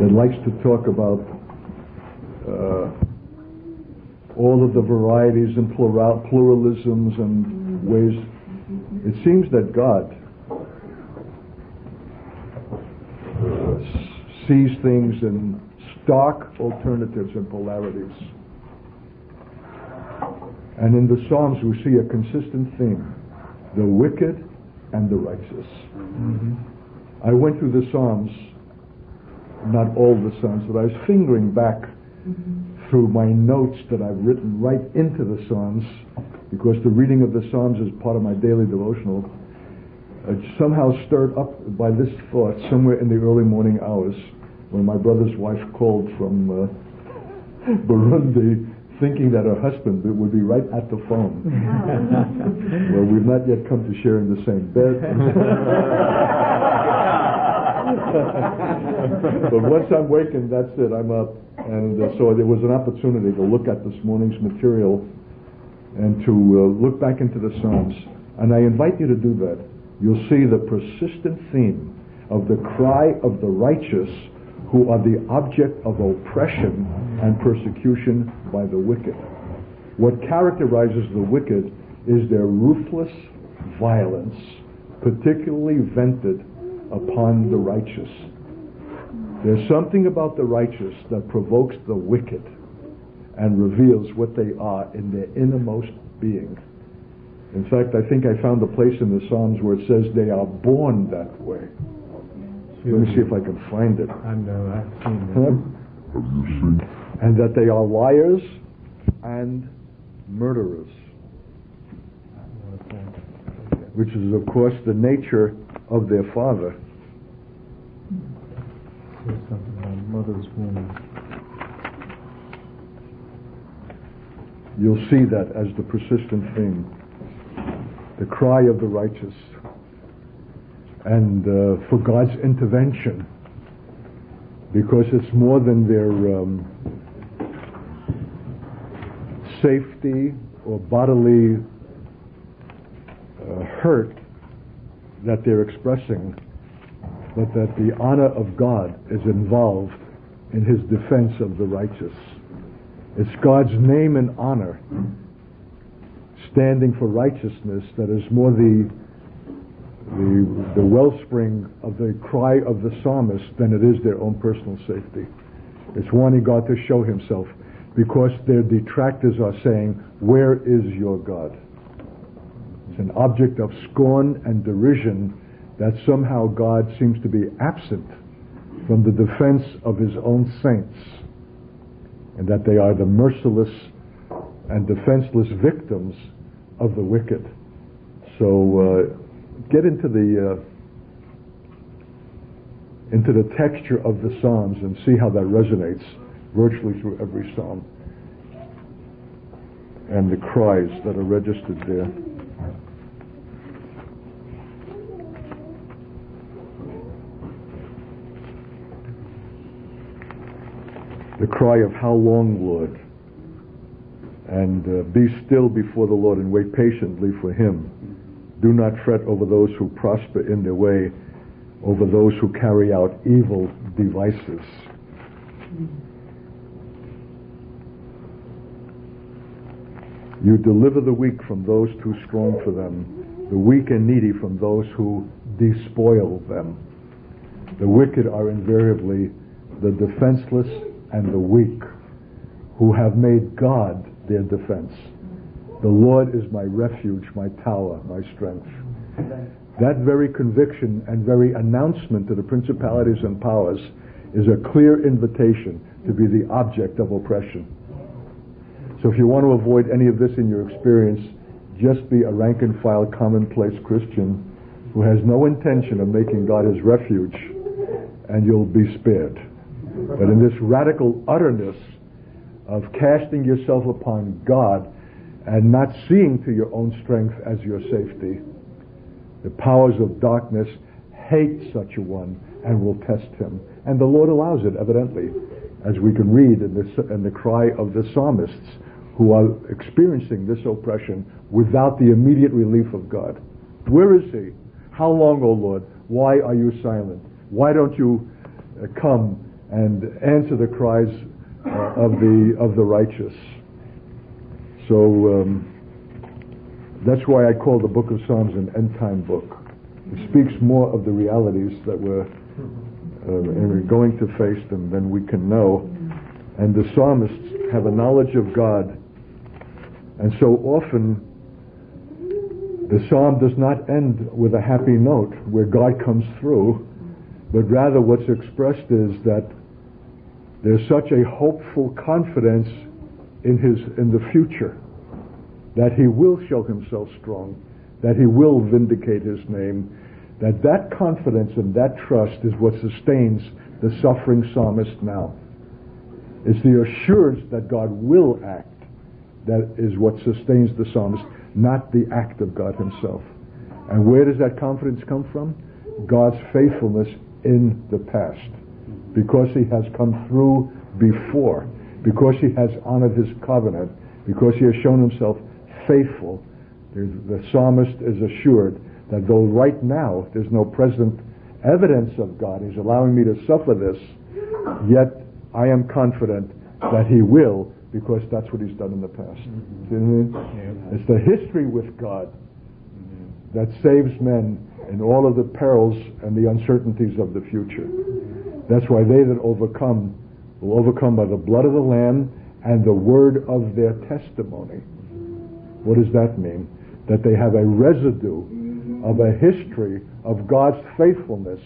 and it likes to talk about all of the varieties and pluralisms and ways. It seems that God sees things in stark alternatives and polarities. And in the Psalms we see a consistent theme: the wicked and the righteous. I went through the Psalms, not all the Psalms, but I was fingering back through my notes that I've written right into the Psalms, because the reading of the Psalms is part of my daily devotional. Somehow stirred up by this thought somewhere in the early morning hours when my brother's wife called from Burundi, thinking that her husband would be right at the phone. Well, we've not yet come to sharing the same bed. But once I'm wakened, that's it, I'm up. And so there was an opportunity to look at this morning's material and to look back into the Psalms. And I invite you to do that. You'll see the persistent theme of the cry of the righteous who are the object of oppression and persecution by the wicked. What characterizes the wicked is their ruthless violence, particularly vented upon the righteous. There's something about the righteous that provokes the wicked and reveals what they are in their innermost being. In fact, I think I found a place in the Psalms where it says they are born that way. Let me see if I can find it. I know, I've seen it. And that they are liars and murderers, which is, of course, the nature of their father. There's something about mother's womb. You'll see that as the persistent theme. The cry of the righteous. And for God's intervention, because it's more than their safety or bodily hurt that they're expressing, but that the honor of God is involved in his defense of the righteous. It's God's name and honor standing for righteousness that is more the wellspring of the cry of the psalmist than it is their own personal safety. It's wanting God to show himself, because their detractors are saying, "Where is your God?" It's an object of scorn and derision that somehow God seems to be absent from the defense of his own saints, and that they are the merciless and defenseless victims of the wicked. So get into the texture of the Psalms and see how that resonates virtually through every psalm, and the cries that are registered there. The cry of "How long, Lord?" and "Be still before the Lord and wait patiently for him. Do not fret over those who prosper in their way, over those who carry out evil devices." You deliver the weak from those too strong for them, the weak and needy from those who despoil them. The wicked are invariably the defenseless and the weak, who have made God their defense. The Lord is my refuge, my tower, my strength. That very conviction and very announcement to the principalities and powers is a clear invitation to be the object of oppression. So if you want to avoid any of this in your experience, just be a rank and file commonplace Christian who has no intention of making God his refuge, and you'll be spared. But in this radical utterness of casting yourself upon God and not seeing to your own strength as your safety, the powers of darkness hate such a one and will test him. And the Lord allows it, evidently, as we can read in the cry of the psalmists who are experiencing this oppression without the immediate relief of God. Where is he? How long, O Lord? Why are you silent? Why don't you come and answer the cries of the righteous. So that's why I call the book of Psalms an end-time book. It speaks more of the realities that we're going to face than we can know. And the psalmists have a knowledge of God. And so often, the psalm does not end with a happy note where God comes through, but rather what's expressed is that there's such a hopeful confidence in the future, that he will show himself strong, that he will vindicate his name, that confidence and that trust is what sustains the suffering psalmist now. It's the assurance that God will act that is what sustains the psalmist, not the act of God himself. And where does that confidence come from? God's faithfulness in the past. Because he has come through before, because he has honored his covenant, because he has shown himself faithful, the psalmist is assured that though right now there's no present evidence of God, he's allowing me to suffer this, yet I am confident that he will, because that's what he's done in the past. Mm-hmm. See what I mean? Yeah. It's the history with God that saves men in all of the perils and the uncertainties of the future. That's why they that overcome will overcome by the blood of the Lamb and the word of their testimony. What does that mean? That they have a residue of a history of God's faithfulness,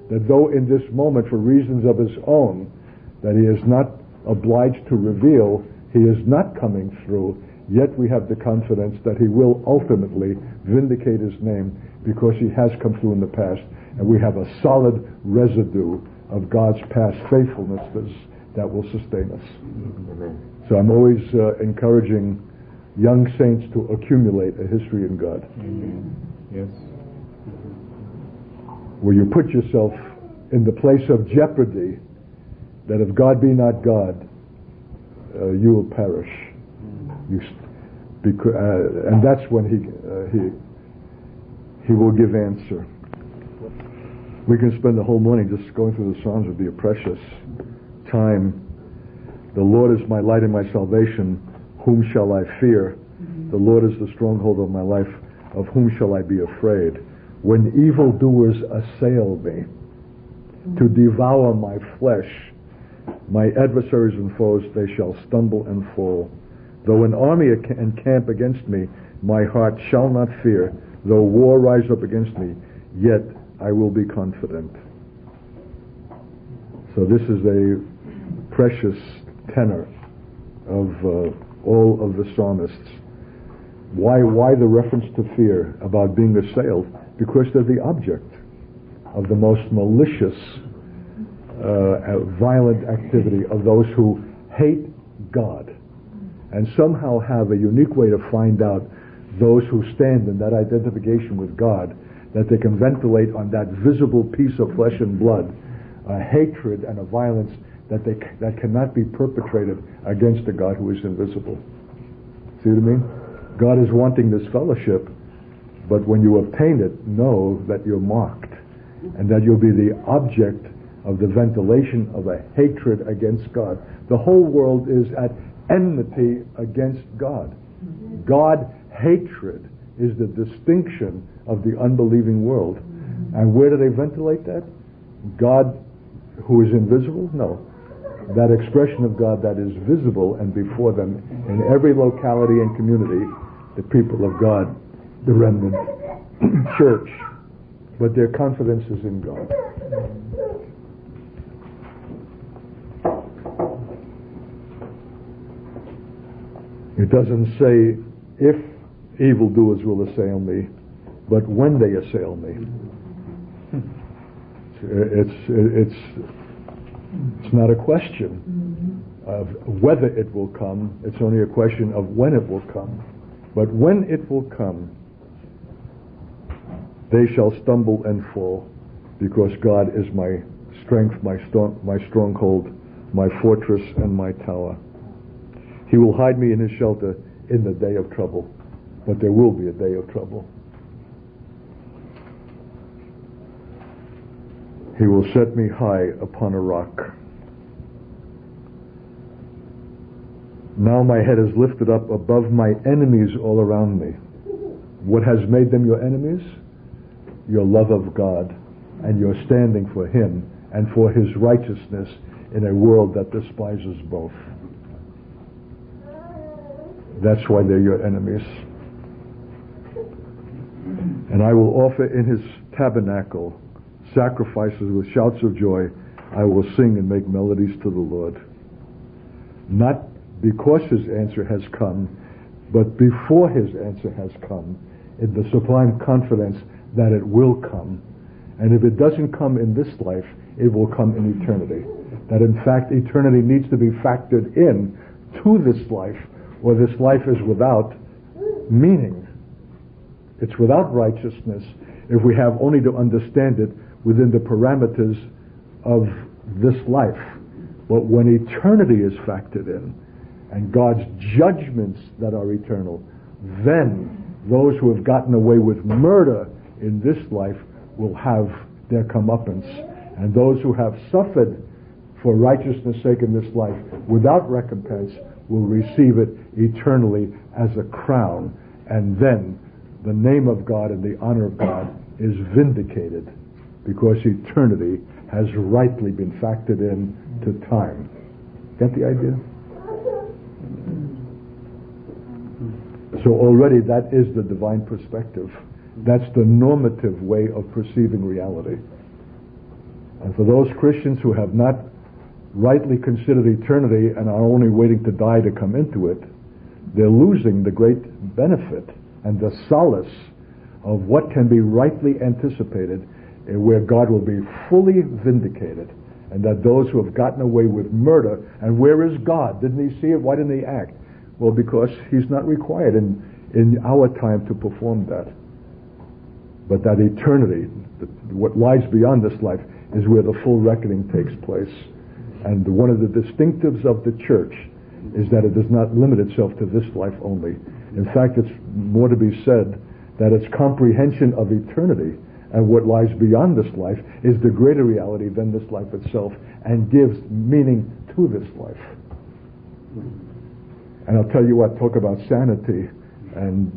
that though in this moment, for reasons of his own, that he is not obliged to reveal, he is not coming through, yet we have the confidence that he will ultimately vindicate his name because he has come through in the past, and we have a solid residue of God's past faithfulness that will sustain us. Amen. So I'm always encouraging young saints to accumulate a history in God. Amen. Yes. Where you put yourself in the place of jeopardy, that if God be not God, you will perish. And that's when he will give answer. We can spend the whole morning just going through the Psalms. Would be a precious time. The Lord is my light and my salvation. Whom shall I fear? The Lord is the stronghold of my life. Of whom shall I be afraid? When evildoers assail me to devour my flesh, my adversaries and foes, they shall stumble and fall. Though an army encamp against me, my heart shall not fear. Though war rise up against me, yet I will be confident. So this is a precious tenor of all of the psalmists. Why the reference to fear about being assailed? Because they're the object of the most malicious, violent activity of those who hate God, and somehow have a unique way to find out those who stand in that identification with God, that they can ventilate on that visible piece of flesh and blood a hatred and a violence that cannot be perpetrated against a God who is invisible. See what I mean? God is wanting this fellowship, but when you obtain it, know that you're marked, and that you'll be the object of the ventilation of a hatred against God. The whole world is at enmity against God. God hatred is the distinction of the unbelieving world. And where do they ventilate that? God who is invisible? No. That expression of God that is visible and before them in every locality and community, the people of God, the remnant church, but their confidence is in God. It doesn't say if evildoers will assail me, but when they assail me. It's not a question of whether it will come. It's only a question of when it will come. But when it will come, they shall stumble and fall, because God is my strength, my stronghold, my fortress, and my tower. He will hide me in his shelter in the day of trouble. But there will be a day of trouble. He will set me high upon a rock. Now my head is lifted up above my enemies all around me. What has made them your enemies? Your love of God and your standing for Him and for His righteousness in a world that despises both. That's why they're your enemies. And I will offer in His tabernacle sacrifices with shouts of joy. I will sing and make melodies to the Lord. Not because His answer has come, but before His answer has come, in the sublime confidence that it will come. And if it doesn't come in this life, it will come in eternity. That in fact eternity needs to be factored in to this life, or this life is without meaning. It's without righteousness if we have only to understand it within the parameters of this life. But when eternity is factored in, and God's judgments that are eternal, then those who have gotten away with murder in this life will have their comeuppance. And those who have suffered for righteousness' sake in this life without recompense will receive it eternally as a crown. And then the name of God and the honor of God is vindicated, because eternity has rightly been factored in to time. Get the idea? So already that is the divine perspective. That's the normative way of perceiving reality. And for those Christians who have not rightly considered eternity and are only waiting to die to come into it, they're losing the great benefit and the solace of what can be rightly anticipated, where God will be fully vindicated, and that those who have gotten away with murder, and where is God? Didn't He see it? Why didn't He act? Well, because He's not required in our time to perform that. But that eternity, what lies beyond this life, is where the full reckoning takes place. And one of the distinctives of the church is that it does not limit itself to this life only. In fact, it's more to be said that its comprehension of eternity and what lies beyond this life is the greater reality than this life itself, and gives meaning to this life. And I'll tell you what, talk about sanity, and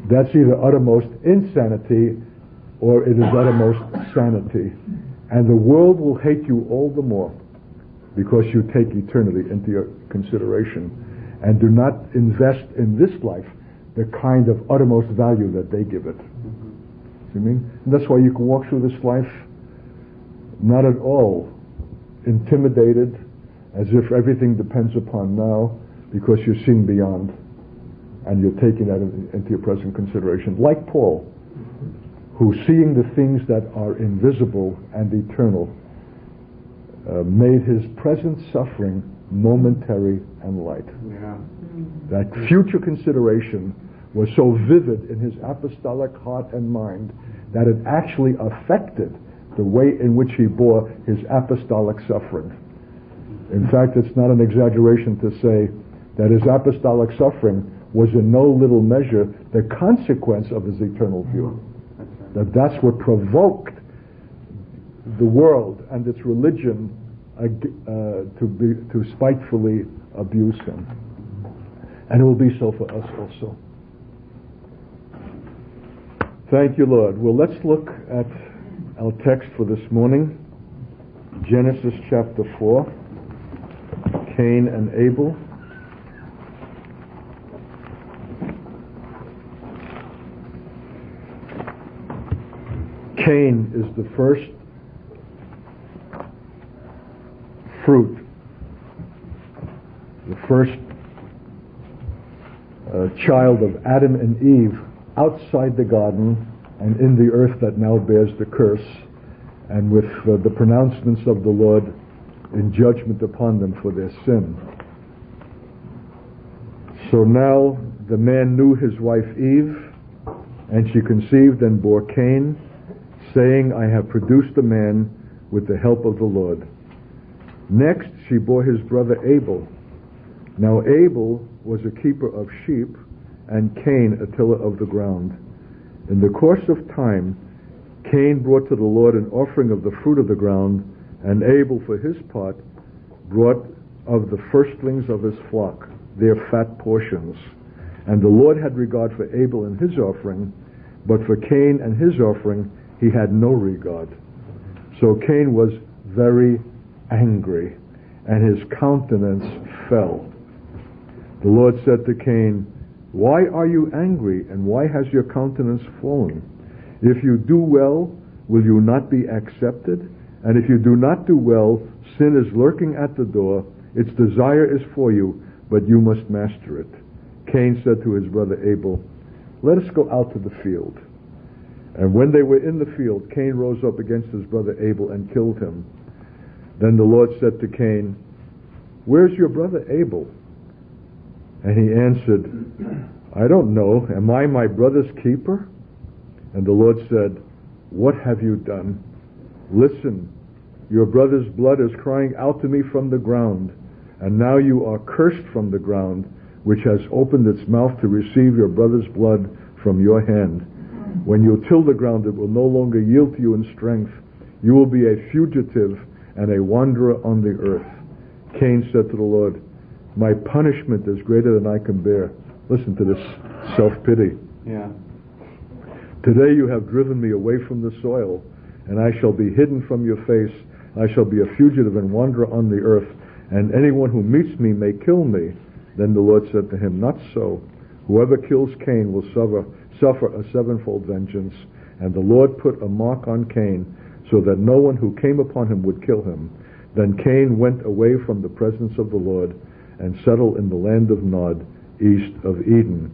that's either uttermost insanity or it is uttermost sanity. And the world will hate you all the more because you take eternity into your consideration and do not invest in this life the kind of uttermost value that they give it. See what I mean? And that's why you can walk through this life not at all intimidated, as if everything depends upon now, because you're seeing beyond and you're taking that into your present consideration. Like Paul, who, seeing the things that are invisible and eternal, made his present suffering momentary and light. Yeah. That future consideration was so vivid in his apostolic heart and mind that it actually affected the way in which he bore his apostolic suffering. In fact, it's not an exaggeration to say that his apostolic suffering was in no little measure the consequence of his eternal view. That's what provoked the world and its religion to spitefully abuse him. And it will be so for us also. Thank you, Lord. Well, let's look at our text for this morning. Genesis chapter 4. Cain and Abel. Cain is the first fruit, the first child of Adam and Eve outside the garden and in the earth that now bears the curse, and with the pronouncements of the Lord in judgment upon them for their sin. So now the man knew his wife Eve, and she conceived and bore Cain, saying, I have produced a man with the help of the Lord. Next she bore his brother Abel. Now Abel was a keeper of sheep, and Cain a tiller of the ground. In the course of time, Cain brought to the Lord an offering of the fruit of the ground, and Abel for his part brought of the firstlings of his flock. their fat portions. And the Lord had regard for Abel and his offering, but for Cain and his offering he had no regard. So Cain was very angry, and his countenance fell. The Lord said to Cain, "Why are you angry, and why has your countenance fallen? If you do well, will you not be accepted? And if you do not do well, sin is lurking at the door. Its desire is for you, but you must master it." Cain said to his brother Abel, "Let us go out to the field." And when they were in the field, Cain rose up against his brother Abel and killed him. Then the Lord said to Cain, "Where's your brother Abel?" And he answered, "I don't know. Am I my brother's keeper?" And the Lord said, "What have you done? Listen, your brother's blood is crying out to me from the ground, and now you are cursed from the ground, which has opened its mouth to receive your brother's blood from your hand. When you till the ground, it will no longer yield to you in strength. You will be a fugitive and a wanderer on the earth." Cain said to the Lord, "My punishment is greater than I can bear." Listen to this self-pity. Yeah. "Today you have driven me away from the soil, and I shall be hidden from your face. I shall be a fugitive and wanderer on the earth, and anyone who meets me may kill me." Then the Lord said to him, "Not so. Whoever kills Cain will suffer a sevenfold vengeance." And the Lord put a mark on Cain, so that no one who came upon him would kill him. Then Cain went away from the presence of the Lord and settled in the land of Nod, east of Eden.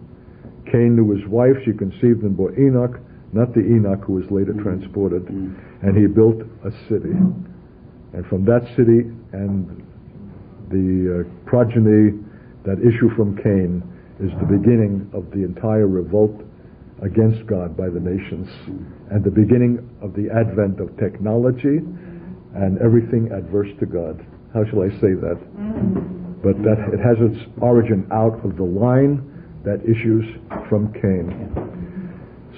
Cain knew his wife. She conceived and bore Enoch, not the Enoch who was later transported. And he built a city. And from that city and the progeny that issue from Cain is the beginning of the entire revolt against God by the nations, and the beginning of the advent of technology and everything adverse to God. How shall I say that? But that it has its origin out of the line that issues from Cain.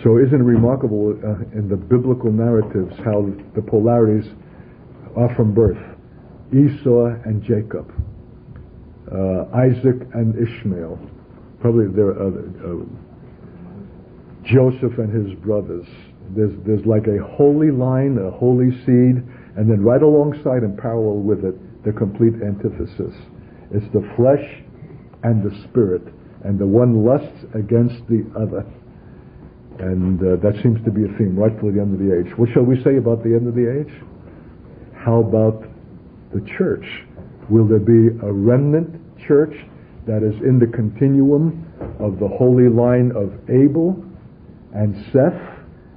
So isn't it remarkable in the biblical narratives how the polarities are from birth? Esau and Jacob, Isaac and Ishmael, probably there are other, Joseph and his brothers. There's like a holy line, a holy seed, and then right alongside and parallel with it, the complete antithesis. It's the flesh and the spirit, and the one lusts against the other. And that seems to be a theme right till the end of the age. What shall we say about the end of the age? How about the church? Will there be a remnant church that is in the continuum of the holy line of Abel and Seth,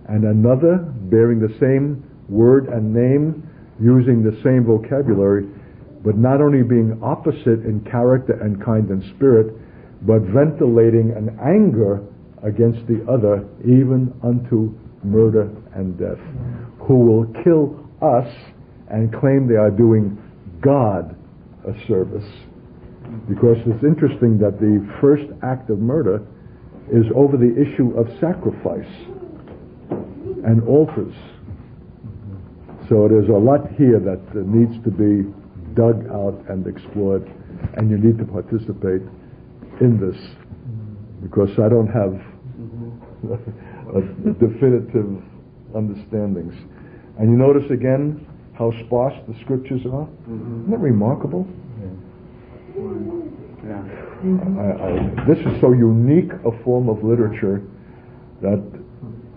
and another bearing the same word and name, using the same vocabulary, but not only being opposite in character and kind and spirit, but ventilating an anger against the other, even unto murder and death, who will kill us and claim they are doing God a service? Because it's interesting that the first act of murder is over the issue of sacrifice and altars. So there's a lot here that needs to be dug out and explored, and you need to participate in this, because I don't have definitive understandings. And you notice again how sparse the scriptures are? Isn't that remarkable? Yeah. This is so unique a form of literature that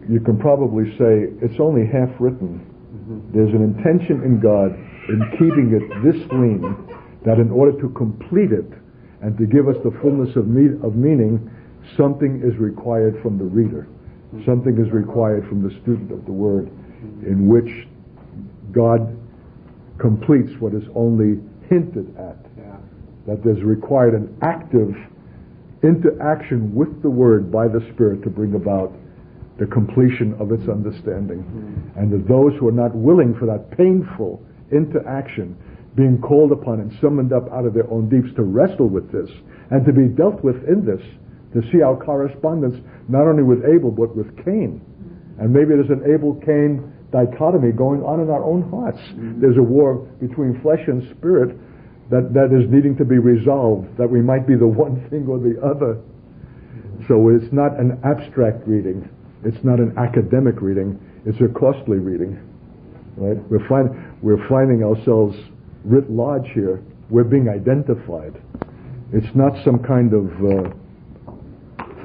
you can probably say it's only half written. There's an intention in God in keeping it this lean, that in order to complete it and to give us the fullness of meaning, something is required from the reader. Something is required from the student of the Word, in which God completes what is only hinted at. That there's required an active interaction with the Word by the Spirit to bring about the completion of its understanding. And that those who are not willing for that painful interaction, being called upon and summoned up out of their own deeps to wrestle with this and to be dealt with in this, to see our correspondence not only with Abel but with Cain. And maybe there's an Abel-Cain dichotomy going on in our own hearts. There's a war between flesh and spirit, that is needing to be resolved, that we might be the one thing or the other. So it's not an abstract reading. It's not an academic reading. It's a costly reading. Right? We're finding ourselves writ large here. We're being identified. It's not some kind of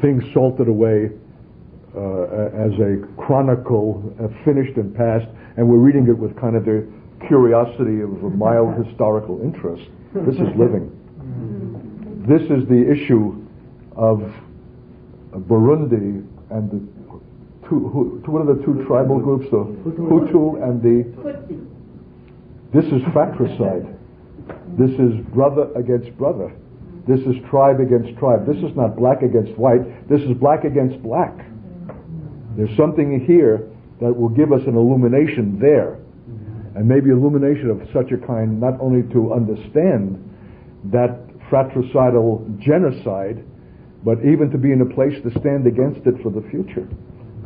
thing salted away as a chronicle, finished and past, and we're reading it with kind of the curiosity of a mild historical interest. This is living. This is the issue of Burundi and the what are the two tribal groups? The Hutu and the... This is fratricide. This is brother against brother. This is tribe against tribe. This is not black against white. This is black against black. There's something here that will give us an illumination there. And maybe illumination of such a kind not only to understand that fratricidal genocide, but even to be in a place to stand against it for the future.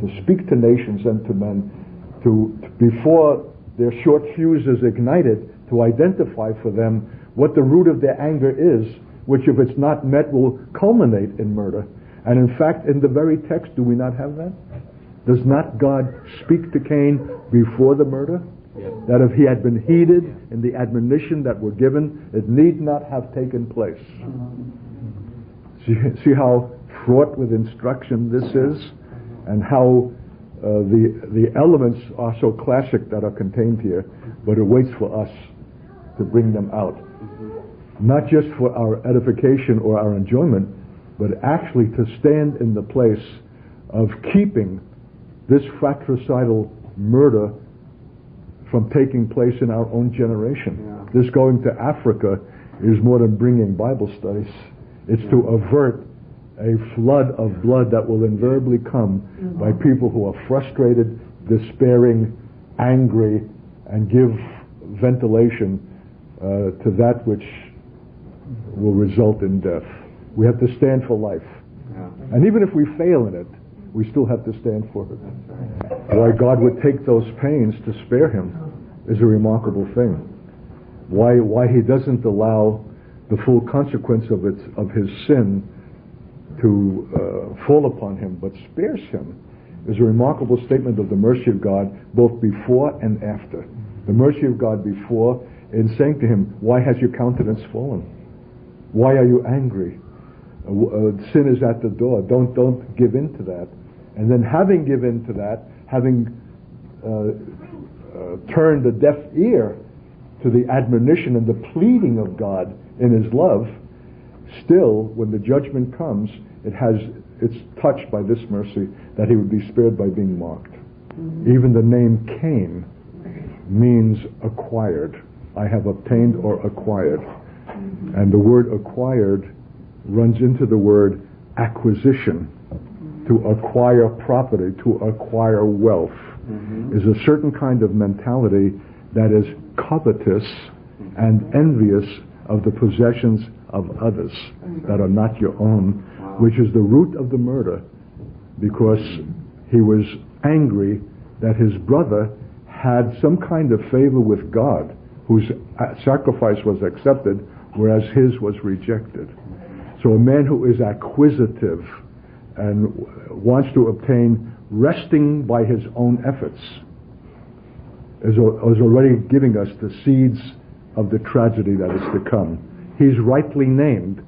To speak to nations and to men, to before their short fuse is ignited, to identify for them what the root of their anger is, which if it's not met will culminate in murder. And in fact, in the very text, do we not have that? Does not God speak to Cain before the murder? Yes. That if he had been heeded in the admonition that were given, it need not have taken place. See how fraught with instruction this is? And how the elements are so classic that are contained here, but it waits for us to bring them out. Not just for our edification or our enjoyment, but actually to stand in the place of keeping this fratricidal murder from taking place in our own generation. Yeah. This going to Africa is more than bringing Bible studies. It's to avert a flood of blood that will invariably come by people who are frustrated, despairing, angry, and give ventilation to that which will result in death. We have to stand for life. Yeah. And even if we fail in it, we still have to stand for it. Why God would take those pains to spare him is a remarkable thing. Why he doesn't allow the full consequence of his sin to fall upon him, but spares him, is a remarkable statement of the mercy of God, both before and after. The mercy of God before, in saying to him, why has your countenance fallen? Why are you angry? Sin is at the door. Don't give in to that. And then having given to that, having turned a deaf ear to the admonition and the pleading of God in his love, still, when the judgment comes, it's touched by this mercy that he would be spared by being mocked. Mm-hmm. Even the name Cain means acquired. I have obtained or acquired. Mm-hmm. And the word acquired runs into the word acquisition. Mm-hmm. To acquire property, to acquire wealth, is a certain kind of mentality that is covetous and envious of the possessions of others that are not your own, which is the root of the murder, because he was angry that his brother had some kind of favor with God, whose sacrifice was accepted, whereas his was rejected. So a man who is acquisitive and wants to obtain, resting by his own efforts, is already giving us the seeds of the tragedy that is to come. He's rightly named,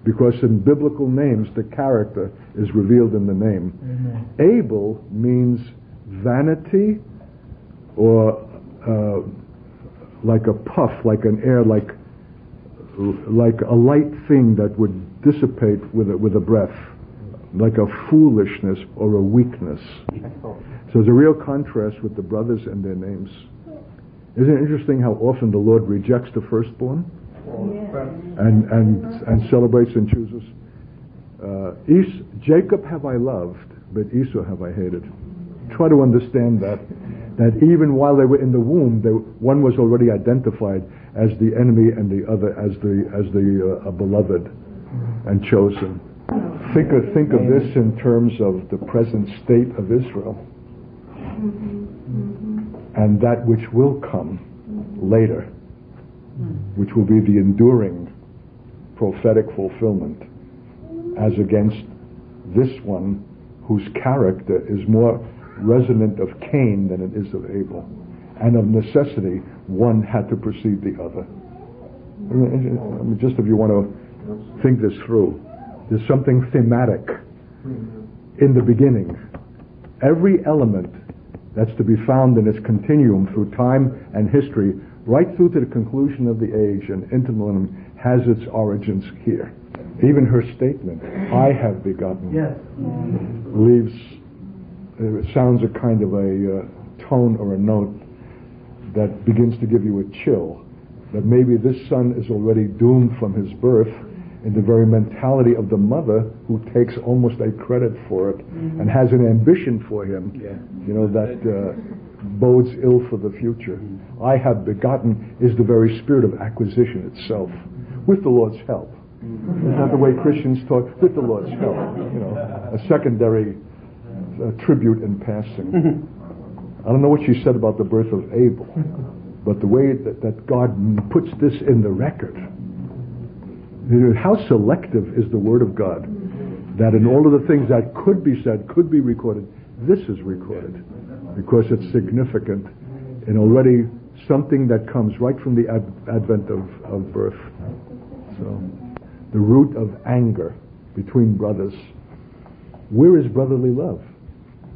because in biblical names the character is revealed in the name. Amen. Abel means vanity, or like a puff, like an air, like a light thing that would dissipate with a breath, like a foolishness or a weakness. So there's a real contrast with the brothers and their names. Isn't it interesting how often the Lord rejects the firstborn? And celebrates and chooses. Jacob have I loved, but Esau have I hated. Try to understand that even while they were in the womb, one was already identified as the enemy and the other as the beloved and chosen. Think of this in terms of the present state of Israel and that which will come later. which will be the enduring prophetic fulfillment, as against this one whose character is more resonant of Cain than it is of Abel. And of necessity, one had to precede the other. I mean, just if you want to think this through, there's something thematic in the beginning. Every element that's to be found in its continuum through time and history, right through to the conclusion of the age and into the millennium, has its origins here. Even her statement, "I have begotten," leaves, it sounds a kind of a tone or a note that begins to give you a chill, that maybe this son is already doomed from his birth in the very mentality of the mother, who takes almost a credit for it and has an ambition for him, that bodes ill for the future. "I have begotten" is the very spirit of acquisition itself, with the Lord's help. Isn't that the way Christians talk? With the Lord's help. A secondary tribute in passing. I don't know what she said about the birth of Abel, but the way that God puts this in the record. How selective is the Word of God, that in all of the things that could be said, could be recorded, this is recorded, because it's significant and already something that comes right from the advent of birth. So, the root of anger between brothers. Where is brotherly love?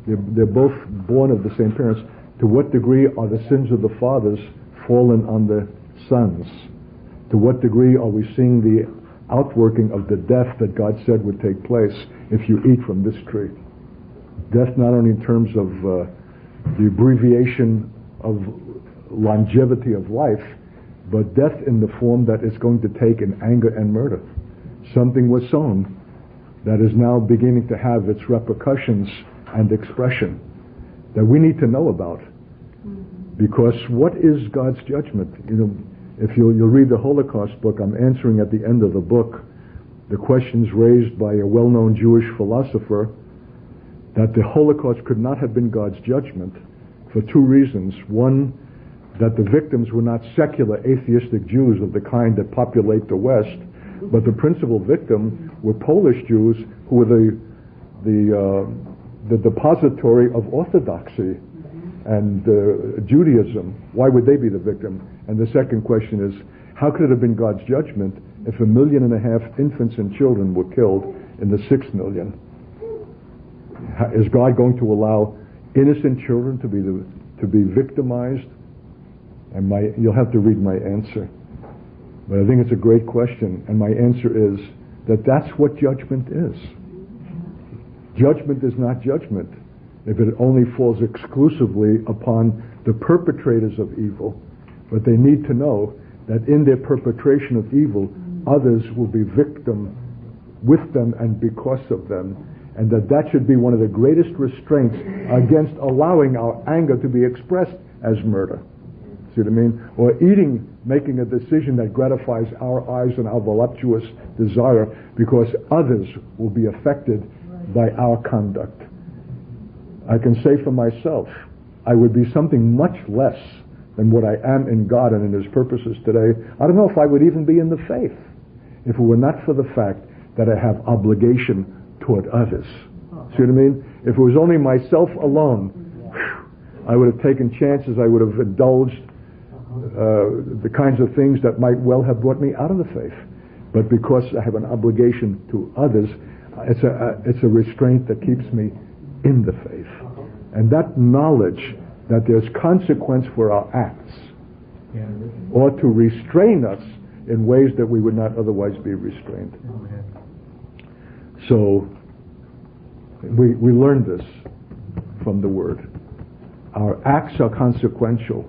They're both born of the same parents. To what degree are the sins of the fathers fallen on the sons? To what degree are we seeing the outworking of the death that God said would take place if you eat from this tree? Death not only in terms of the abbreviation of longevity of life, but death in the form that it's going to take in anger and murder. Something was sown that is now beginning to have its repercussions and expression that we need to know about. Because what is God's judgment? If you'll read the Holocaust book, I'm answering at the end of the book the questions raised by a well-known Jewish philosopher, that the Holocaust could not have been God's judgment for two reasons. One, that the victims were not secular atheistic Jews of the kind that populate the West, but the principal victim were Polish Jews who were the depository of orthodoxy and Judaism. Why would they be the victim? And the second question is, how could it have been God's judgment if 1.5 million infants and children were killed in the 6 million? Is God going to allow innocent children to be victimized? And you'll have to read my answer. But I think it's a great question, and my answer is that that's what judgment is. Judgment is not judgment if it only falls exclusively upon the perpetrators of evil, but they need to know that in their perpetration of evil, others will be victim with them and because of them, and that should be one of the greatest restraints against allowing our anger to be expressed as murder. See what I mean? Or making a decision that gratifies our eyes and our voluptuous desire, because others will be affected by our conduct. I can say for myself, I would be something much less than what I am in God and in His purposes today. I don't know if I would even be in the faith if it were not for the fact that I have obligation toward others. See what I mean? If it was only myself alone, I would have taken chances, I would have indulged the kinds of things that might well have brought me out of the faith. But because I have an obligation to others, it's a restraint that keeps me in the faith. And that knowledge that there's consequence for our acts ought to restrain us in ways that we would not otherwise be restrained. So we learn this from the Word. Our acts are consequential,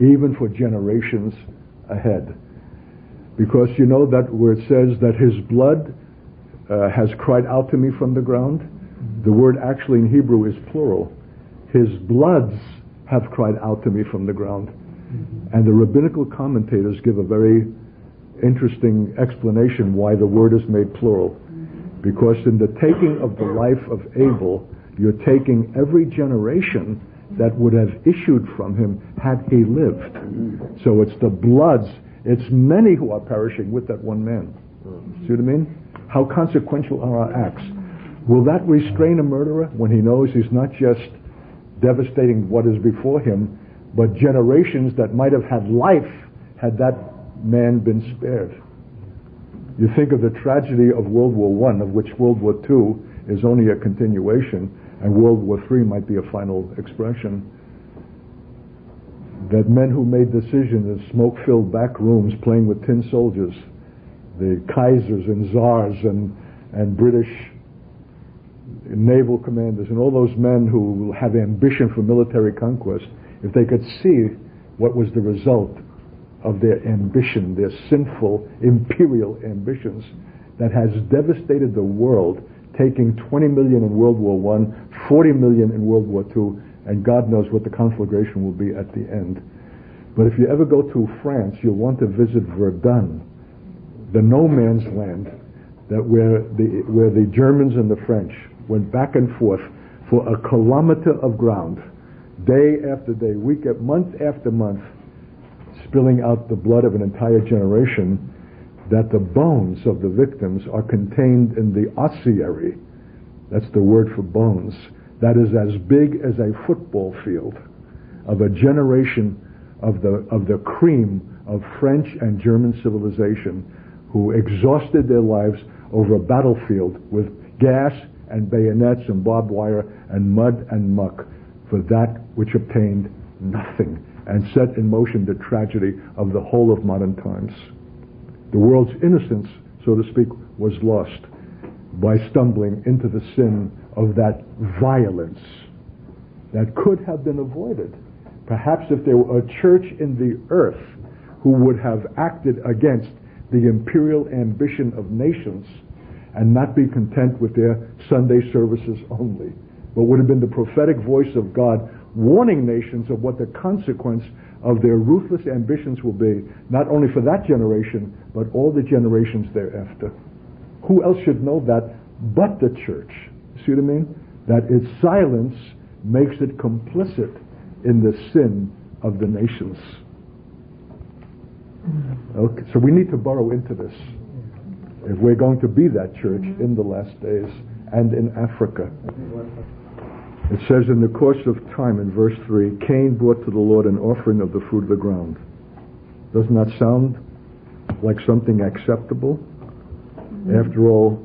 even for generations ahead. Because you know that where it says that His blood has cried out to me from the ground, the word actually in Hebrew is plural. His bloods have cried out to me from the ground. And the rabbinical commentators give a very interesting explanation why the word is made plural. Because in the taking of the life of Abel, you're taking every generation that would have issued from him had he lived. So it's the bloods It's many who are perishing with that one man. See what I mean? How consequential are our acts? Will that restrain a murderer when he knows he's not just devastating what is before him, but generations that might have had life had that man been spared? You think of the tragedy of World War I, of which World War II is only a continuation, and World War III might be a final expression. That men who made decisions in smoke-filled back rooms playing with tin soldiers, the Kaisers and Tsars and British naval commanders and all those men who have ambition for military conquest, if they could see what was the result of their ambition, their sinful imperial ambitions that has devastated the world, taking 20 million in World War I, 40 million in World War II, and God knows what the conflagration will be at the end. But if you ever go to France, you'll want to visit Verdun, the no man's land, that where the Germans and the French went back and forth for a kilometer of ground, day after day, month after month, spilling out the blood of an entire generation, that the bones of the victims are contained in the ossuary. That's the word for bones. That is as big as a football field of a generation of the cream of French and German civilization who exhausted their lives over a battlefield with gas and bayonets and barbed wire and mud and muck for that which obtained nothing and set in motion the tragedy of the whole of modern times. The world's innocence, so to speak, was lost by stumbling into the sin of that violence that could have been avoided. Perhaps if there were a church in the earth who would have acted against the imperial ambition of nations and not be content with their Sunday services only, but would have been the prophetic voice of God warning nations of what the consequence of their ruthless ambitions will be, not only for that generation, but all the generations thereafter. Who else should know that but the church? See what I mean? That its silence makes it complicit in the sin of the nations. Okay, so we need to burrow into this if we're going to be that church in the last days and in Africa. It says in the course of time in verse 3, Cain brought to the Lord an offering of the fruit of the ground. Doesn't that sound like something acceptable? After all,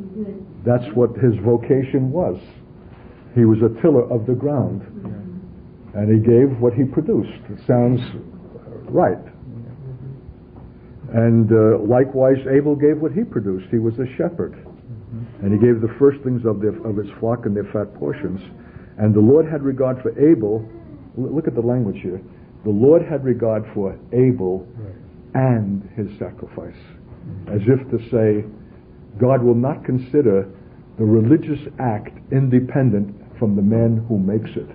that's what his vocation was. He was a tiller of the ground, and he gave what he produced. It sounds right. And likewise, Abel gave what he produced. He was a shepherd, and he gave the firstlings of his flock and their fat portions. And the Lord had regard for Abel. Look at the language here. The Lord had regard for Abel and his sacrifice, as if to say, God will not consider the religious act independent from the man who makes it,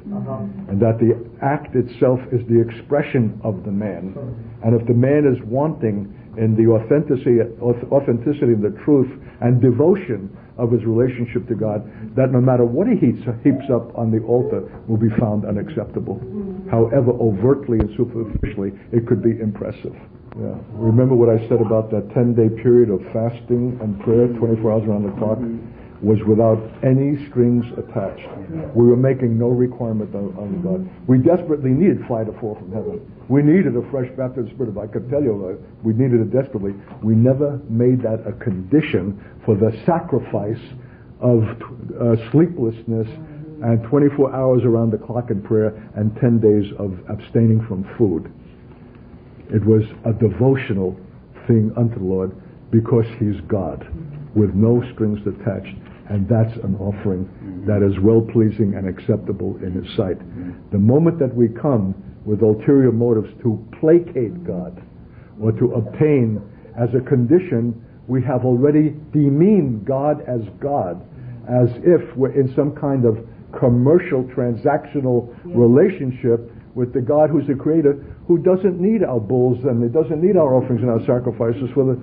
and that the act itself is the expression of the man. And if the man is wanting in the authenticity and the truth and devotion of his relationship to God, that no matter what he heaps up on the altar will be found unacceptable, however overtly and superficially it could be impressive. Yeah. Remember what I said about that 10-day period of fasting and prayer, 24 hours around the clock, was without any strings attached. We were making no requirement on God. We desperately needed fire to fall from heaven. We needed a fresh baptism of Spirit. I could tell you we needed it desperately. We never made that a condition for the sacrifice of sleeplessness and 24 hours around the clock in prayer and 10 days of abstaining from food. It was a devotional thing unto the Lord because He's God with no strings attached. And that's an offering that is well-pleasing and acceptable in His sight. The moment that we come with ulterior motives to placate God or to obtain as a condition, we have already demeaned God, as if we're in some kind of commercial, transactional relationship with the God who's the Creator, who doesn't need our bulls and He doesn't need our offerings and our sacrifices for the...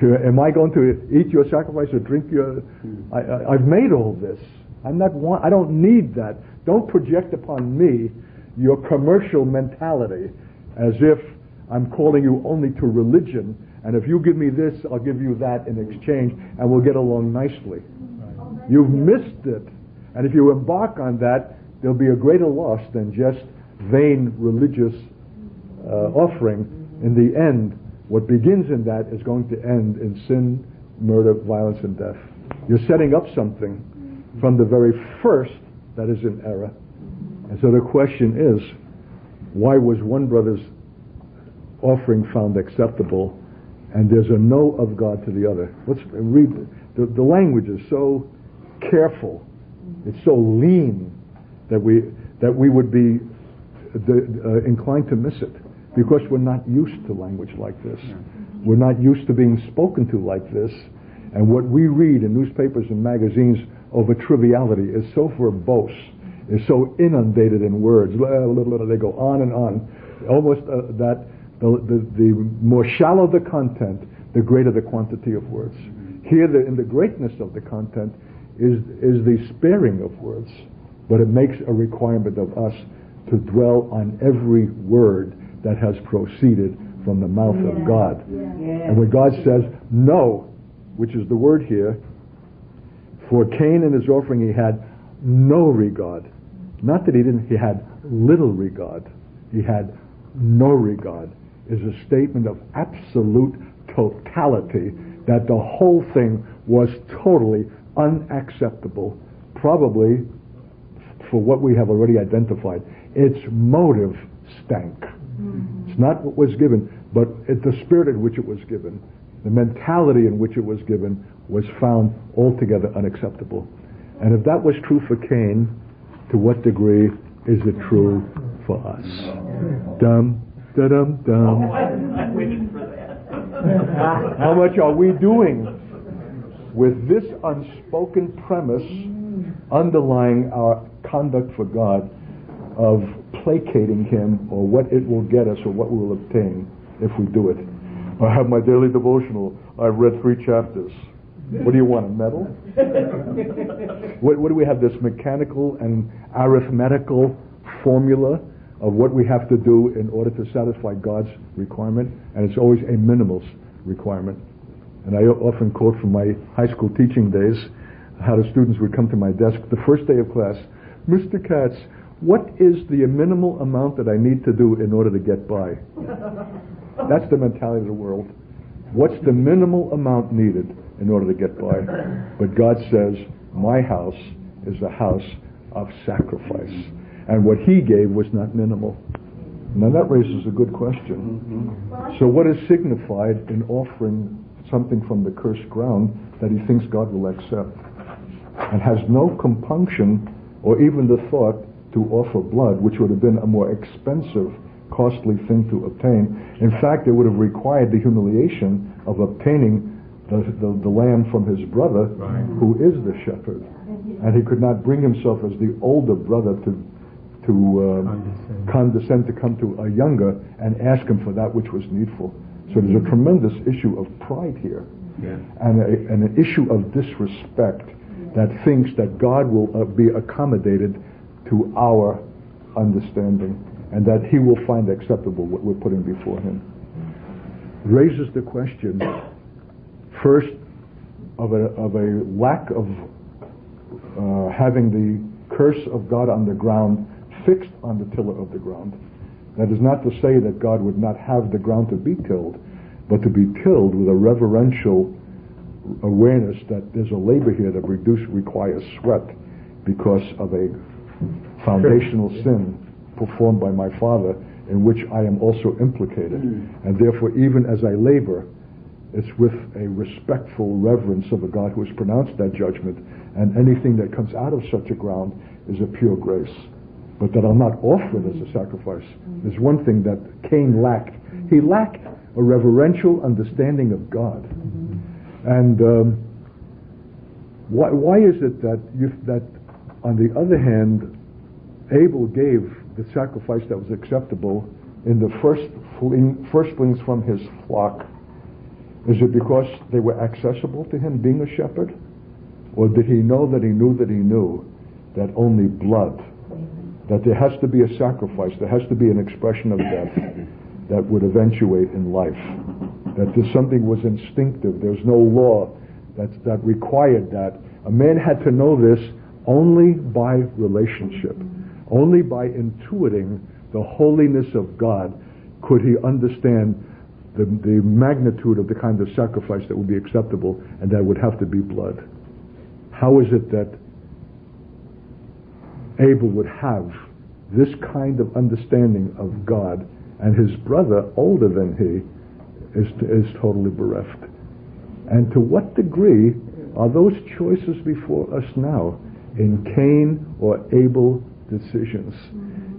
Am I going to eat your sacrifice or drink your... I've made all this. I don't need that. Don't project upon me your commercial mentality as if I'm calling you only to religion, and if you give me this, I'll give you that in exchange, and we'll get along nicely. You've missed it. And if you embark on that, there'll be a greater loss than just vain religious offering. In the end, what begins in that is going to end in sin, murder, violence, and death. You're setting up something from the very first that is in error. And so the question is, why was one brother's offering found acceptable and there's a no of God to the other? Let's read. The language is so careful, it's so lean that we would be inclined to miss it, because we're not used to language like this. We're not used to being spoken to like this, and what we read in newspapers and magazines over triviality is so verbose, is so inundated in words. They go on and on, almost that the more shallow the content, the greater the quantity of words. Here, in the greatness of the content is the sparing of words, but it makes a requirement of us to dwell on every word that has proceeded from the mouth of God. And when God says no, which is the word here, for Cain and his offering he had no regard. Not that he had little regard. He had no regard. Is a statement of absolute totality, that the whole thing was totally unacceptable, probably for what we have already identified. Its motive stank. It's not what was given, but the spirit in which it was given, the mentality in which it was given, was found altogether unacceptable. And if that was true for Cain, to what degree is it true for us? Dum, da-dum, dum. I'm waiting for that. How much are we doing with this unspoken premise underlying our conduct for God of placating Him, or what it will get us, or what we will obtain if we do it? I have my daily devotional. I've read 3 chapters. What do you want, a medal? What do we have, this mechanical and arithmetical formula of what we have to do in order to satisfy God's requirement? And it's always a minimal requirement. And I often quote from my high school teaching days how the students would come to my desk the first day of class. Mr. Katz, what is the minimal amount that I need to do in order to get by? That's the mentality of the world. What's the minimal amount needed in order to get by? But God says, my house is a house of sacrifice. And what He gave was not minimal. Now that raises a good question. So what is signified in offering something from the cursed ground that he thinks God will accept, and has no compunction or even the thought to offer blood, which would have been a more expensive, costly thing to obtain? In fact, it would have required the humiliation of obtaining the lamb from his brother, who is the shepherd, and he could not bring himself as the older brother to condescend to come to a younger and ask him for that which was needful. So there's a tremendous issue of pride here, and an issue of disrespect that thinks that God will be accommodated to our understanding, and that He will find acceptable what we're putting before Him. Raises the question, first, of a lack of having the curse of God on the ground fixed on the tiller of the ground. That is not to say that God would not have the ground to be tilled, but to be tilled with a reverential awareness that there's a labor here that requires sweat because of a foundational sin performed by my Father, in which I am also implicated. And therefore, even as I labor, it's with a respectful reverence of a God who has pronounced that judgment, and anything that comes out of such a ground is a pure grace. But that I'll not offer it as a sacrifice. There's one thing that Cain lacked. He lacked a reverential understanding of God. And why is it that on the other hand, Abel gave the sacrifice that was acceptable in the firstlings from his flock? Is it because they were accessible to him, being a shepherd? Or did he know that he knew that he knew that only blood, that there has to be a sacrifice, there has to be an expression of death, that would eventuate in life. That there's something was instinctive. There's no law that required that. A man had to know this only by relationship. Only by intuiting the holiness of God could he understand the magnitude of the kind of sacrifice that would be acceptable, and that would have to be blood. How is it that Abel would have this kind of understanding of God, and his brother, older than he, is totally bereft? And to what degree are those choices before us now in Cain or Abel decisions?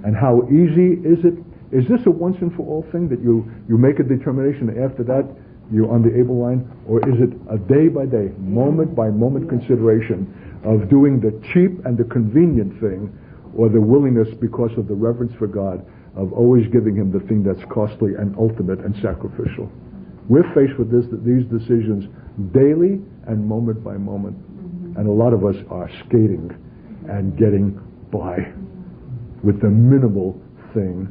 And how easy is it? Is this a once and for all thing that you make a determination after that you're on the Abel line? Or is it a day by day, moment by moment consideration of doing the cheap and the convenient thing, or the willingness, because of the reverence for God, of always giving him the thing that's costly and ultimate and sacrificial? We're faced with these decisions daily and moment by moment. And a lot of us are skating and getting by with the minimal thing.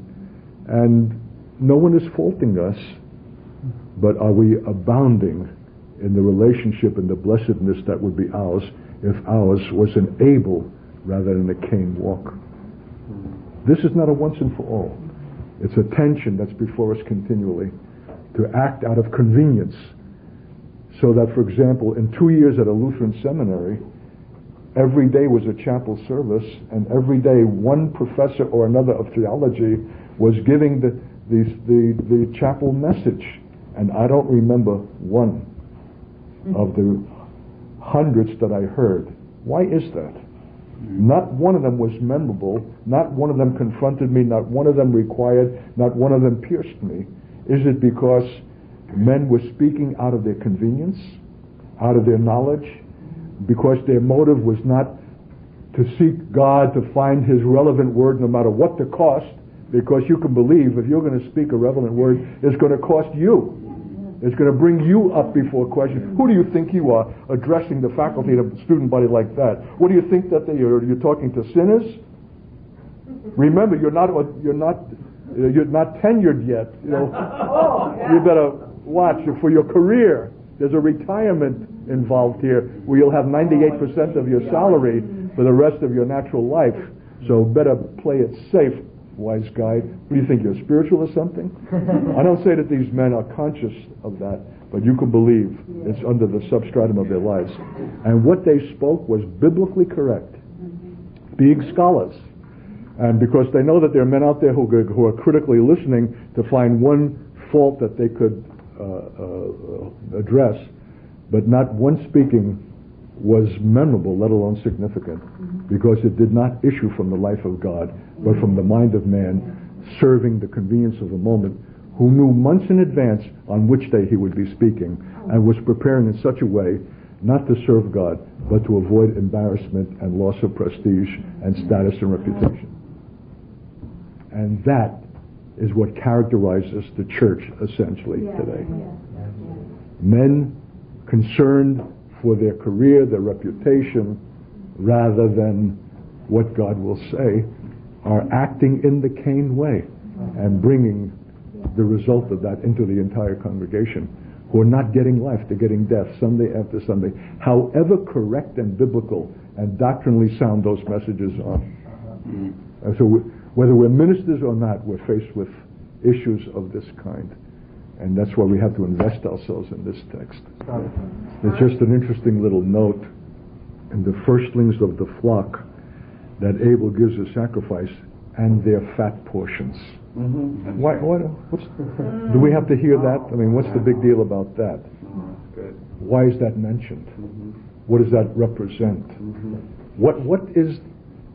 And no one is faulting us, but are we abounding in the relationship and the blessedness that would be ours if ours was an Abel rather than a Cain walk? This is not a once and for all. It's a tension that's before us continually, to act out of convenience. So that, for example, in 2 years at a Lutheran seminary, every day was a chapel service, and every day one professor or another of theology was giving the chapel message. And I don't remember one of the hundreds that I heard. Why is that? Not one of them was memorable. Not one of them confronted me. Not one of them required. Not one of them pierced me. Is it because men were speaking out of their convenience, out of their knowledge, because their motive was not to seek God, to find his relevant word no matter what the cost? Because you can believe if you're going to speak a relevant word, it's going to cost you. It's going to bring you up before question. Who do you think you are, addressing the faculty and a student body like that? What do you think that you're talking to sinners? Remember, you're not tenured yet. You know, you better watch for your career. There's a retirement involved here where you'll have 98% of your salary for the rest of your natural life. So better play it safe, wise guy. What do you think, you're spiritual or something? I don't say that these men are conscious of that, but you can believe it's under the substratum of their lives. And what they spoke was biblically correct, being scholars. And because they know that there are men out there who are critically listening to find one fault that they could address, but not one speaking was memorable, let alone significant, because it did not issue from the life of God, but from the mind of man, serving the convenience of the moment, who knew months in advance on which day he would be speaking, and was preparing in such a way not to serve God, but to avoid embarrassment and loss of prestige and status and reputation. And that is what characterizes the church essentially today. Men concerned for their career, their reputation, rather than what God will say, are acting in the Cain way and bringing the result of that into the entire congregation, who are not getting life, they're getting death Sunday after Sunday. However correct and biblical and doctrinally sound those messages are. And so whether we're ministers or not, we're faced with issues of this kind. And that's why we have to invest ourselves in this text. It's just an interesting little note in the firstlings of the flock that Abel gives a sacrifice and their fat portions. Do we have to hear that? I mean, what's the big deal about that? Why is that mentioned? What does that represent? What is,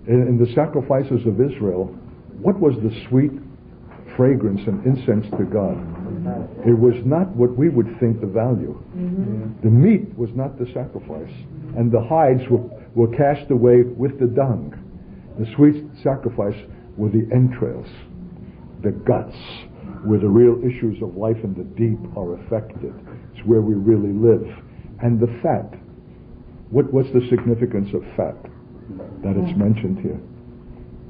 in the sacrifices of Israel, what was the sweet fragrance and incense to God? It was not what we would think the value. The meat was not the sacrifice, and the hides were cast away with the dung. The sweet sacrifice were the entrails, the guts, where the real issues of life and the deep are affected. It's where we really live. And the fat. What's the significance of fat that it's mentioned here?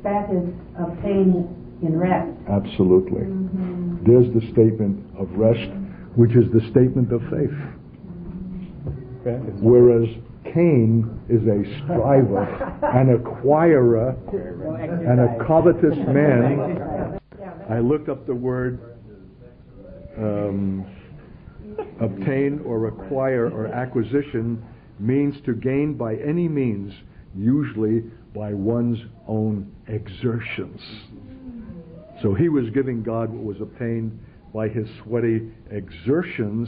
Fat is obtained in rest. Absolutely. There's the statement of rest, which is the statement of faith. Whereas Cain is a striver, an acquirer, and a covetous man. I looked up the word obtain or acquire or acquisition means to gain by any means, usually by one's own exertions. So he was giving God what was obtained by his sweaty exertions,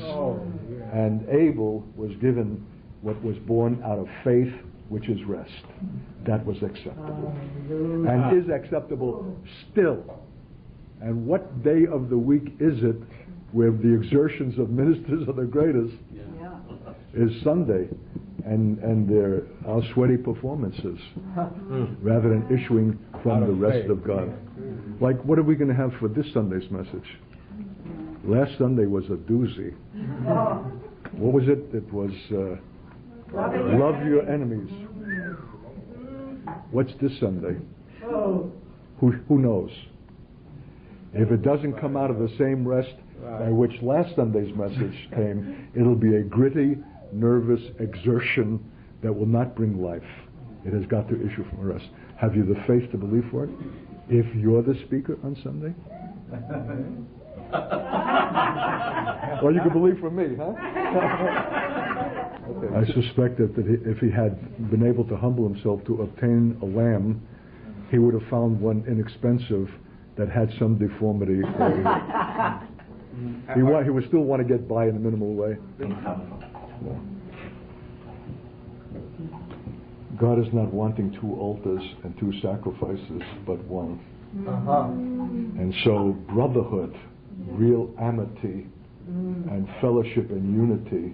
and Abel was given what was born out of faith, which is rest. That was acceptable. And is acceptable still. And what day of the week is it where the exertions of ministers are the greatest? Is Sunday. And their our sweaty performances, rather than issuing from the rest of God. Like, what are we going to have for this Sunday's message? Last Sunday was a doozy. What was it? It was love your enemies. What's this Sunday? Who knows? If it doesn't come out of the same rest by which last Sunday's message came, it'll be a gritty, nervous exertion that will not bring life. It has got to issue from rest. Have you the faith to believe for it? If you're the speaker on Sunday? Well, you can believe for me, huh? Okay. I suspect that if he had been able to humble himself to obtain a lamb, he would have found one inexpensive that had some deformity. He would still want to get by in a minimal way. God is not wanting two altars and two sacrifices, but one. And so brotherhood, real amity, and fellowship and unity,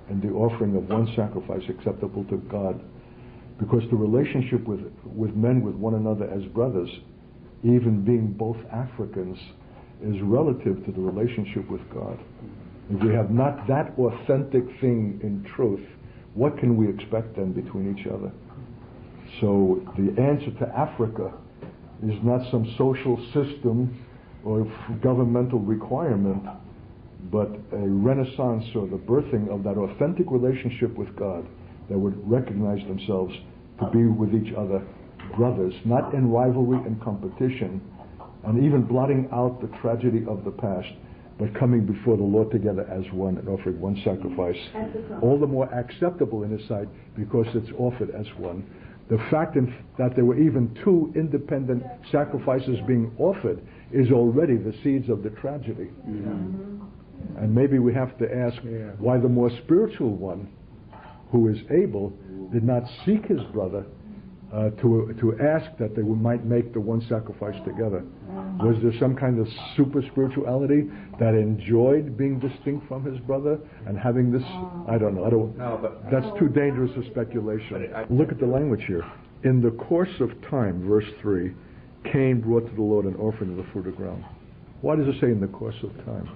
and the offering of one sacrifice acceptable to God. Because the relationship with men with one another as brothers, even being both Africans, is relative to the relationship with God. If we have not that authentic thing in truth, what can we expect then between each other? So the answer to Africa is not some social system or governmental requirement, but a renaissance or the birthing of that authentic relationship with God that would recognize themselves to be with each other brothers, not in rivalry and competition, and even blotting out the tragedy of the past, but coming before the Lord together as one and offering one sacrifice, all the more acceptable in His sight because it's offered as one. The fact that there were even two independent sacrifices being offered is already the seeds of the tragedy. And maybe we have to ask why the more spiritual one, who is Abel, did not seek his brother to ask that they might make the one sacrifice together. Was there some kind of super spirituality that enjoyed being distinct from his brother and having this? I don't know. That's too dangerous a speculation. Look at the language here. In the course of time, verse 3, Cain brought to the Lord an offering of the fruit of the ground. Why does it say in the course of time?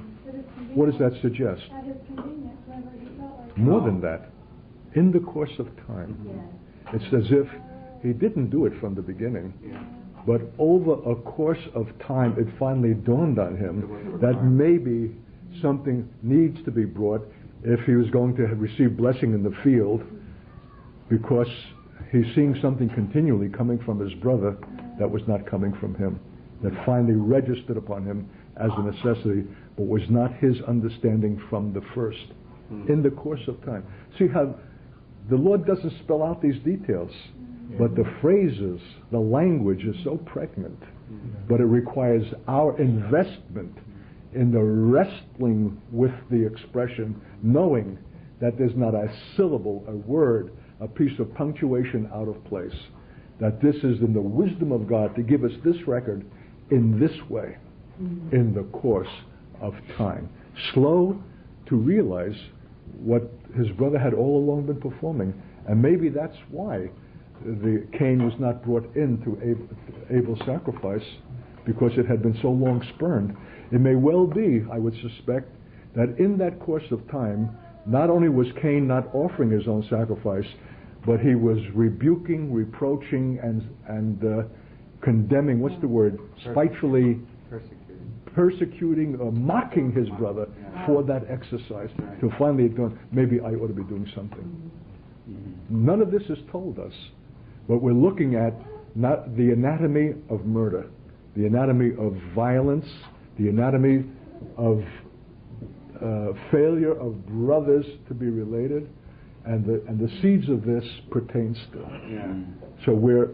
What does that suggest? More than that. In the course of time. It's as if he didn't do it from the beginning, but over a course of time it finally dawned on him that maybe something needs to be brought if he was going to receive blessing in the field, because he's seeing something continually coming from his brother that was not coming from him, that finally registered upon him as a necessity, but was not his understanding from the first. In the course of time. See how the Lord doesn't spell out these details, but the phrases, the language is so pregnant, but it requires our investment in the wrestling with the expression, knowing that there's not a syllable, a word, a piece of punctuation out of place, that this is in the wisdom of God to give us this record in this way, in the course of time. Slow to realize what his brother had all along been performing. And maybe that's why the Cain was not brought into Abel's sacrifice, because it had been so long spurned. It may well be, I would suspect, that in that course of time, not only was Cain not offering his own sacrifice, but he was rebuking, reproaching, and condemning, what's the word, spitefully persecuting or mocking his brother for that exercise, till finally it goes, maybe I ought to be doing something. None of this is told us, but we're looking at not the anatomy of murder, the anatomy of violence, the anatomy of failure of brothers to be related, and the seeds of this pertain still. So we're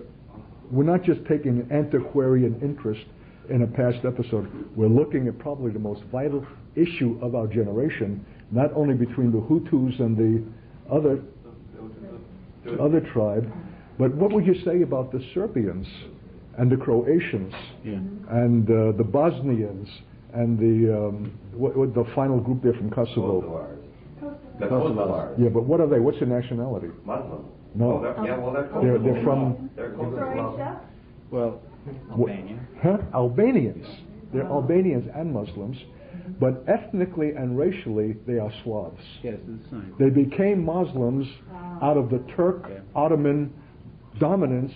not just taking an antiquarian interest in a past episode. We're looking at probably the most vital issue of our generation, not only between the Hutus and the other tribe, but what would you say about the Serbians and the Croatians and the Bosnians and the final group there from Kosovo? Kosovars. Yeah, but what are they? What's their nationality? Muslim. No. They're from... Croatia? Well, Albania. Albanians. They're Albanians and Muslims, but ethnically and racially they are Slavs. Yes, it's the same. They became Muslims out of the Turk-Ottoman dominance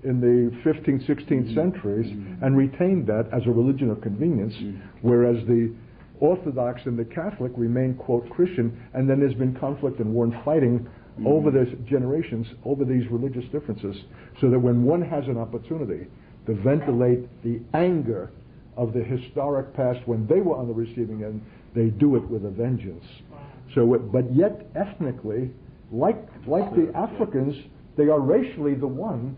in the 15th, 16th centuries and retained that as a religion of convenience, whereas the Orthodox and the Catholic remain, quote, Christian, and then there's been conflict and war and fighting over the generations, over these religious differences, so that when one has an opportunity to ventilate the anger of the historic past when they were on the receiving end, they do it with a vengeance. So, but yet ethnically, like the Africans, they are racially the one,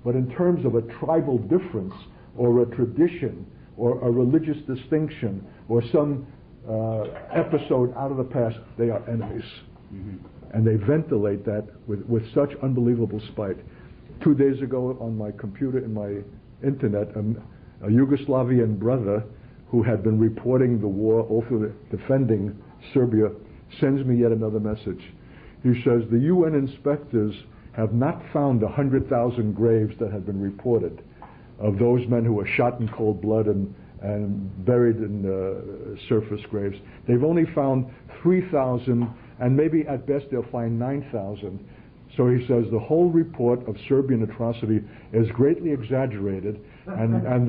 but in terms of a tribal difference or a tradition or a religious distinction or some episode out of the past, they are enemies. And they ventilate that with such unbelievable spite. 2 days ago on my computer, in my internet, a Yugoslavian brother who had been reporting the war, also defending Serbia, sends me yet another message. He says, the UN inspectors have not found 100,000 graves that have been reported of those men who were shot in cold blood and buried in surface graves. They've only found 3,000, and maybe at best they'll find 9,000. So he says the whole report of Serbian atrocity is greatly exaggerated, and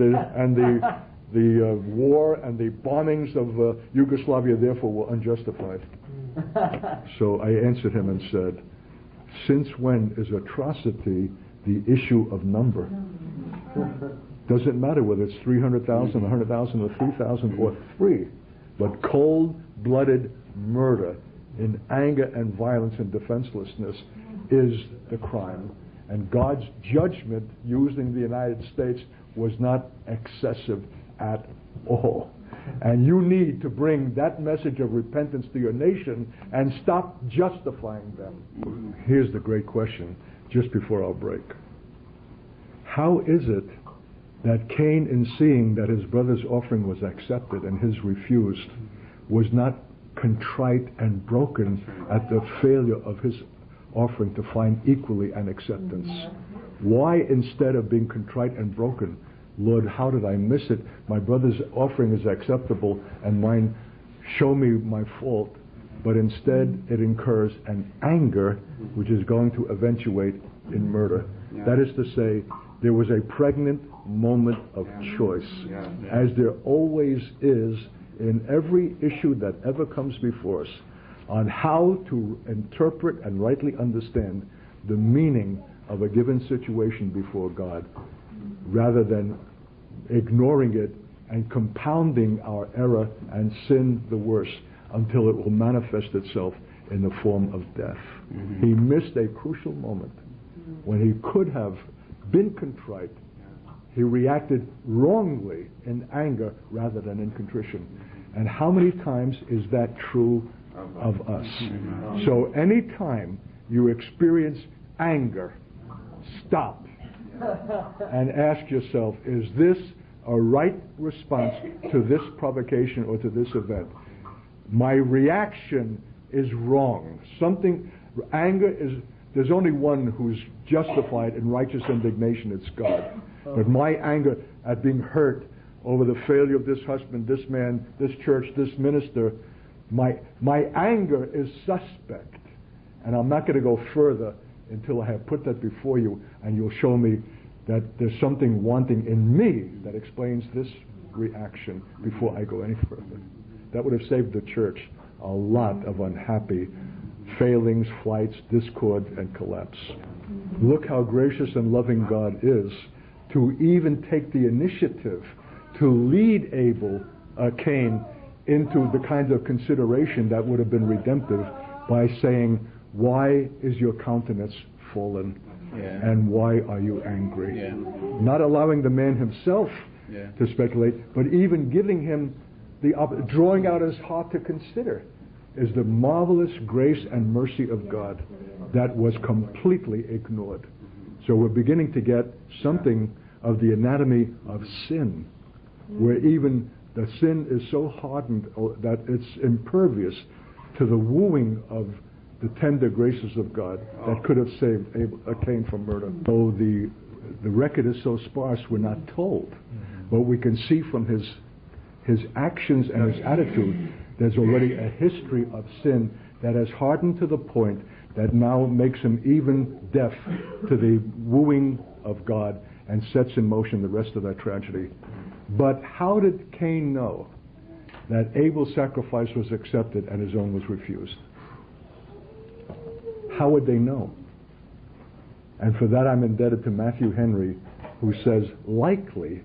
the war and the bombings of Yugoslavia therefore were unjustified. So I answered him and said, since when is atrocity the issue of number? Doesn't matter whether it's 300,000, 100,000, or 3,000, or 3, but cold-blooded murder in anger and violence and defenselessness is the crime. And God's judgment using the United States was not excessive at all. And you need to bring that message of repentance to your nation and stop justifying them. Here's the great question, just before our break. How is it that Cain, in seeing that his brother's offering was accepted and his refused, was not contrite and broken at the failure of his offering to find equally an acceptance? Why, instead of being contrite and broken, Lord, how did I miss it? My brother's offering is acceptable and mine, show me my fault. But instead it incurs an anger which is going to eventuate in murder. That is to say, there was a pregnant moment of choice, as there always is in every issue that ever comes before us, on how to interpret and rightly understand the meaning of a given situation before God, rather than ignoring it and compounding our error and sin the worse until it will manifest itself in the form of death. He missed a crucial moment when he could have been contrite. He reacted wrongly in anger rather than in contrition. And how many times is that true of us? So any time you experience anger, stop and ask yourself, is this a right response to this provocation or to this event? My reaction is wrong. Anger is, there's only one who's justified in righteous indignation, it's God. But my anger at being hurt over the failure of this husband, this man, this church, this minister, my anger is suspect. And I'm not going to go further until I have put that before you and you'll show me that there's something wanting in me that explains this reaction before I go any further. That would have saved the church a lot of unhappy failings, flights, discord, and collapse. Look how gracious and loving God is to even take the initiative to lead Cain into the kind of consideration that would have been redemptive by saying, why is your countenance fallen? Yeah. And why are you angry? Yeah. Not allowing the man himself to speculate, but even giving him drawing out his heart to consider, is the marvelous grace and mercy of God that was completely ignored. So we're beginning to get something of the anatomy of sin, where even the sin is so hardened that it's impervious to the wooing of the tender graces of God that could have saved Cain from murder. Though the record is so sparse, we're not told. But we can see from his actions and his attitude, there's already a history of sin that has hardened to the point that now makes him even deaf to the wooing of God and sets in motion the rest of that tragedy. But how did Cain know that Abel's sacrifice was accepted and his own was refused? How would they know? And for that I'm indebted to Matthew Henry, who says, likely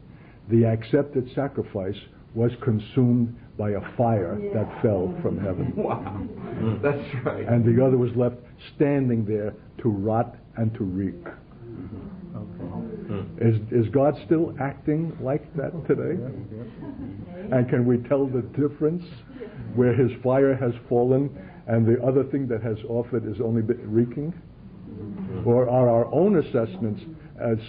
the accepted sacrifice was consumed by a fire that fell from heaven. Wow. That's right. And the other was left standing there to rot and to reek. Is God still acting like that today? And can we tell the difference where his fire has fallen and the other thing that has offered is only reeking? Or are our own assessments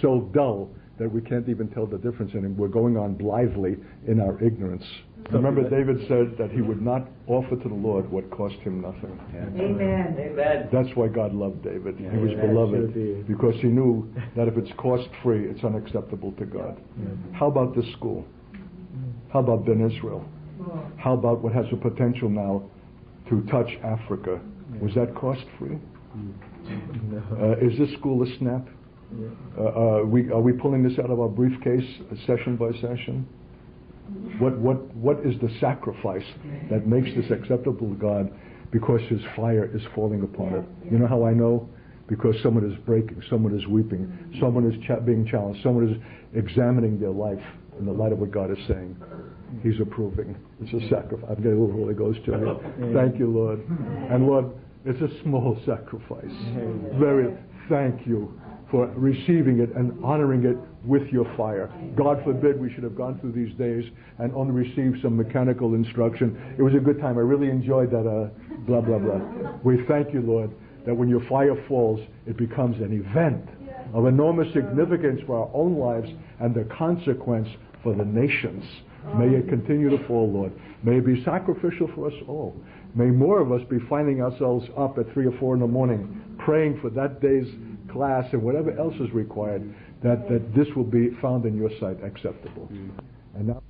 so dull that we can't even tell the difference, and we're going on blithely in our ignorance? Remember, David said that he would not offer to the Lord what cost him nothing. Amen. Amen. That's why God loved David. He was beloved because he knew that if it's cost-free, it's unacceptable to God. How about this school? How about Ben Israel? How about what has the potential now to touch Africa? Was that cost-free? Is this school a snap? Are we pulling this out of our briefcase session by session? What is the sacrifice that makes this acceptable to God? Because his fire is falling upon it. You know how I know? Because someone is breaking, someone is weeping, someone is being challenged, someone is examining their life in the light of what God is saying. He's approving. It's a sacrifice. I'm getting a little Holy Ghost, Johnny. Thank you, Lord. And Lord, it's a small sacrifice. Thank you for receiving it and honoring it with your fire. God forbid we should have gone through these days and only received some mechanical instruction. It was a good time. I really enjoyed that blah, blah, blah. We thank you, Lord, that when your fire falls, it becomes an event of enormous significance for our own lives and the consequence for the nations. May it continue to fall, Lord. May it be sacrificial for us all. May more of us be finding ourselves up at 3 or 4 in the morning, praying for that day's class and whatever else is required, that this will be found in your sight acceptable. And now